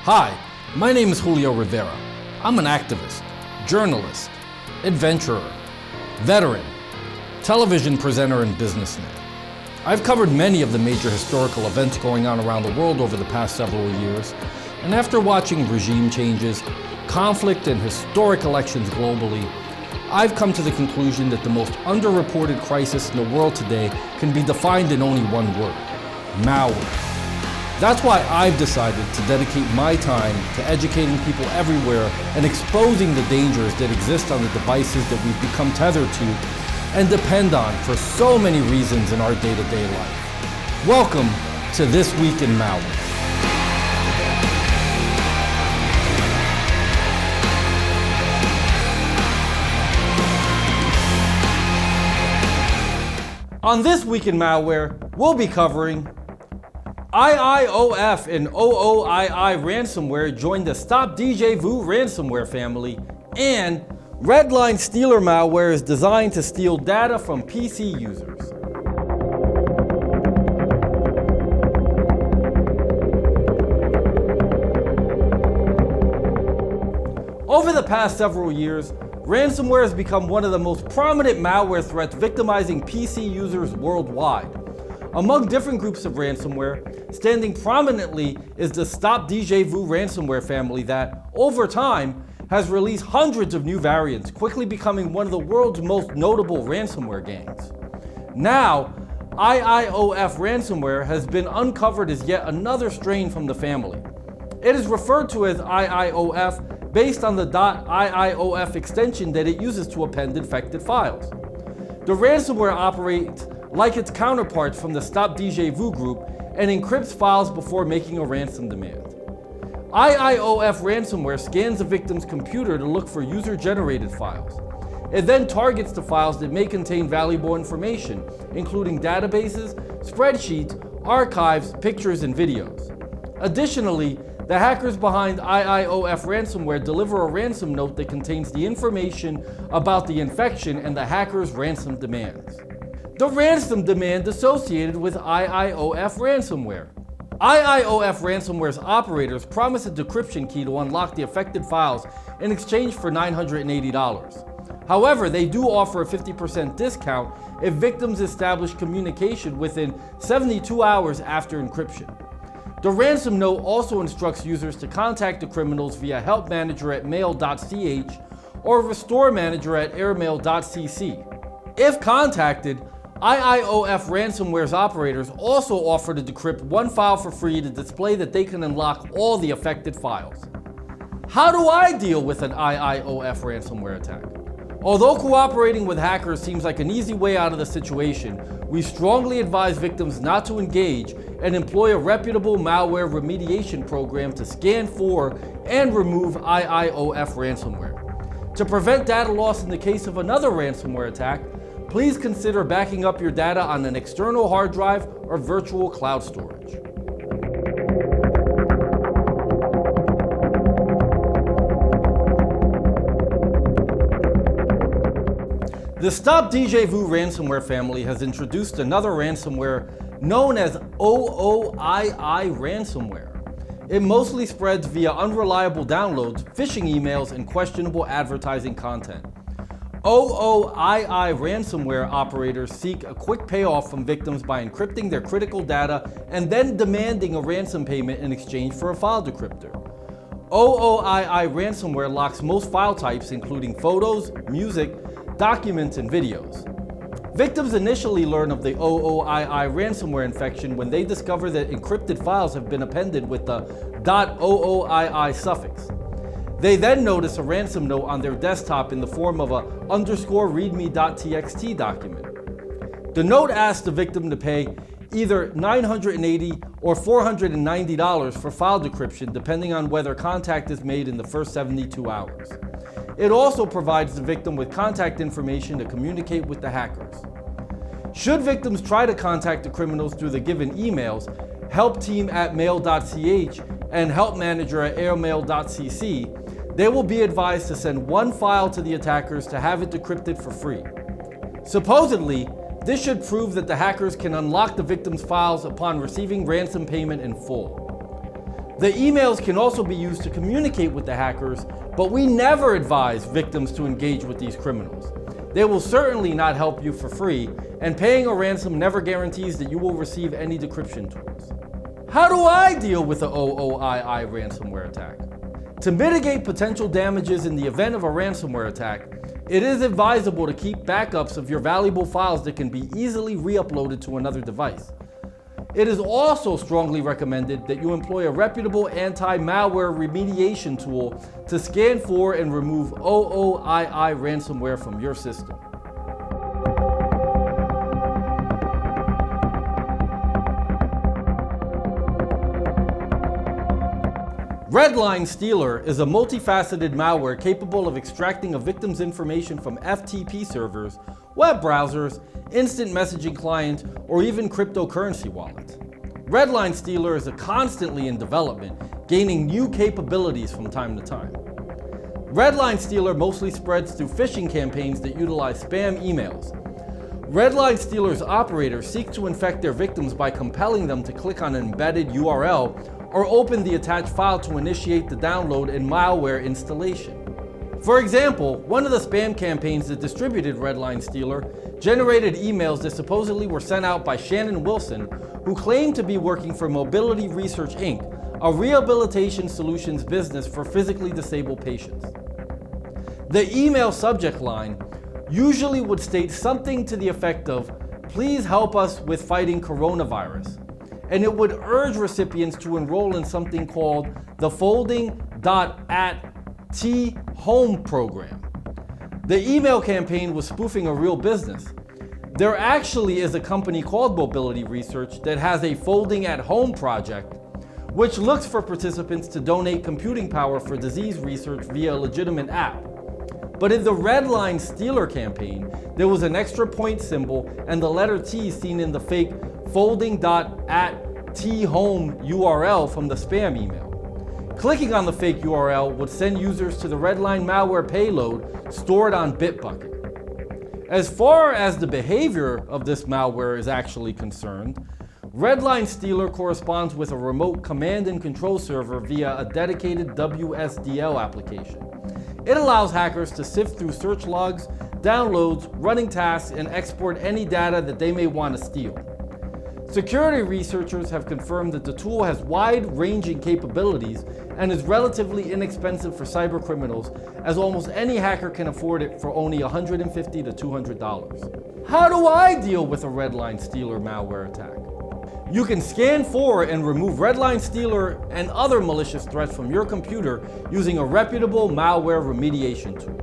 Hi, my name is Julio Rivera. I'm an activist, journalist, adventurer, veteran, television presenter, and businessman. I've covered many of the major historical events going on around the world over the past several years, and after watching regime changes, conflict, and historic elections globally, I've come to the conclusion that the most underreported crisis in the world today can be defined in only one word: malware. That's why I've decided to dedicate my time to educating people everywhere and exposing the dangers that exist on the devices that we've become tethered to and depend on for so many reasons in our day-to-day life. Welcome to This Week in Malware. On This Week in Malware, we'll be covering IIOF and OOII Ransomware joined the Stop Djvu ransomware family, and RedLine Stealer malware is designed to steal data from PC users. Over the past several years, ransomware has become one of the most prominent malware threats victimizing PC users worldwide. Among different groups of ransomware, standing prominently is the Stop Djvu ransomware family that, over time, has released hundreds of new variants, quickly becoming one of the world's most notable ransomware gangs. Now, IIOF Ransomware has been uncovered as yet another strain from the family. It is referred to as IIOF based on the .IIOF extension that it uses to append infected files. The ransomware operates like its counterparts from the Stop Djvu group and encrypts files before making a ransom demand. IIOF ransomware scans the victim's computer to look for user-generated files. It then targets the files that may contain valuable information, including databases, spreadsheets, archives, pictures, and videos. Additionally, the hackers behind IIOF ransomware deliver a ransom note that contains the information about the infection and the hacker's ransom demands. The ransom demand associated with IIOF ransomware. IIOF ransomware's operators promise a decryption key to unlock the affected files in exchange for $980. However, they do offer a 50% discount if victims establish communication within 72 hours after encryption. The ransom note also instructs users to contact the criminals via help manager at mail.ch or restore manager at airmail.cc. If contacted, IIOF ransomware's operators also offer to decrypt one file for free to display that they can unlock all the affected files. How do I deal with an IIOF ransomware attack? Although cooperating with hackers seems like an easy way out of the situation, we strongly advise victims not to engage and employ a reputable malware remediation program to scan for and remove IIOF ransomware. To prevent data loss in the case of another ransomware attack, please consider backing up your data on an external hard drive or virtual cloud storage. The Stop Djvu ransomware family has introduced another ransomware known as OOII Ransomware. It mostly spreads via unreliable downloads, phishing emails, and questionable advertising content. OOII ransomware operators seek a quick payoff from victims by encrypting their critical data and then demanding a ransom payment in exchange for a file decryptor. OOII ransomware locks most file types, including photos, music, documents, and videos. Victims initially learn of the OOII ransomware infection when they discover that encrypted files have been appended with the .OOII suffix. They then notice a ransom note on their desktop in the form of a _readme.txt document. The note asks the victim to pay either $980 or $490 for file decryption, depending on whether contact is made in the first 72 hours. It also provides the victim with contact information to communicate with the hackers. Should victims try to contact the criminals through the given emails, helpteam@mail.ch and helpmanager@airmail.cc, they will be advised to send one file to the attackers to have it decrypted for free. Supposedly, this should prove that the hackers can unlock the victim's files upon receiving ransom payment in full. The emails can also be used to communicate with the hackers, but we never advise victims to engage with these criminals. They will certainly not help you for free, and paying a ransom never guarantees that you will receive any decryption tools. How do I deal with the OOII ransomware attack? To mitigate potential damages in the event of a ransomware attack, it is advisable to keep backups of your valuable files that can be easily re-uploaded to another device. It is also strongly recommended that you employ a reputable anti-malware remediation tool to scan for and remove OOII ransomware from your system. RedLine Stealer is a multifaceted malware capable of extracting a victim's information from FTP servers, web browsers, instant messaging clients, or even cryptocurrency wallets. RedLine Stealer is constantly in development, gaining new capabilities from time to time. RedLine Stealer mostly spreads through phishing campaigns that utilize spam emails. RedLine Stealer's operators seek to infect their victims by compelling them to click on an embedded URL or open the attached file to initiate the download and malware installation. For example, one of the spam campaigns that distributed RedLine Stealer generated emails that supposedly were sent out by Shannon Wilson, who claimed to be working for Mobility Research Inc., a rehabilitation solutions business for physically disabled patients. The email subject line usually would state something to the effect of, "Please help us with fighting coronavirus," and it would urge recipients to enroll in something called the Folding.at-T-Home program. The email campaign was spoofing a real business. There actually is a company called Mobility Research that has a Folding at Home project, which looks for participants to donate computing power for disease research via a legitimate app. But in the RedLine Stealer campaign, there was an extra point symbol and the letter T seen in the fake Folding.at-T-Home URL from the spam email. Clicking on the fake URL would send users to the RedLine malware payload stored on Bitbucket. As far as the behavior of this malware is actually concerned, RedLine Stealer corresponds with a remote command and control server via a dedicated WSDL application. It allows hackers to sift through search logs, downloads, running tasks, and export any data that they may want to steal. Security researchers have confirmed that the tool has wide-ranging capabilities and is relatively inexpensive for cybercriminals, as almost any hacker can afford it for only $150 to $200. How do I deal with a RedLine Stealer malware attack? You can scan for and remove RedLine Stealer and other malicious threats from your computer using a reputable malware remediation tool.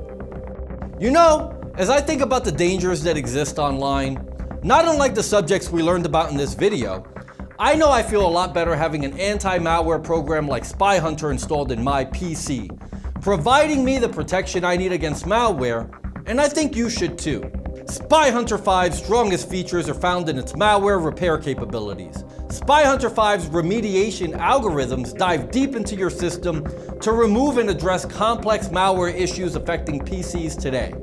You know, as I think about the dangers that exist online, not unlike the subjects we learned about in this video, I know I feel a lot better having an anti-malware program like SpyHunter installed in my PC, providing me the protection I need against malware, and I think you should too. SpyHunter 5's strongest features are found in its malware repair capabilities. SpyHunter 5's remediation algorithms dive deep into your system to remove and address complex malware issues affecting PCs today.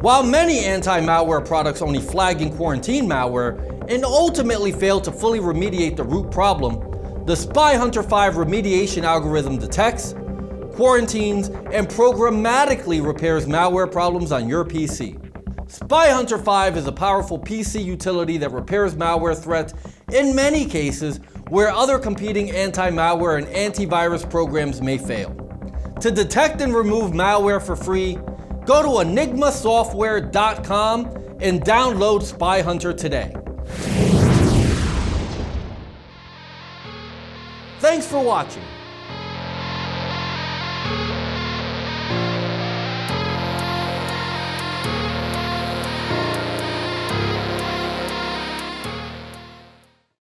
While many anti-malware products only flag and quarantine malware and ultimately fail to fully remediate the root problem, the SpyHunter 5 remediation algorithm detects, quarantines, and programmatically repairs malware problems on your PC. SpyHunter 5 is a powerful PC utility that repairs malware threats in many cases where other competing anti-malware and antivirus programs may fail. To detect and remove malware for free, go to enigmasoftware.com and download SpyHunter today. Thanks for watching.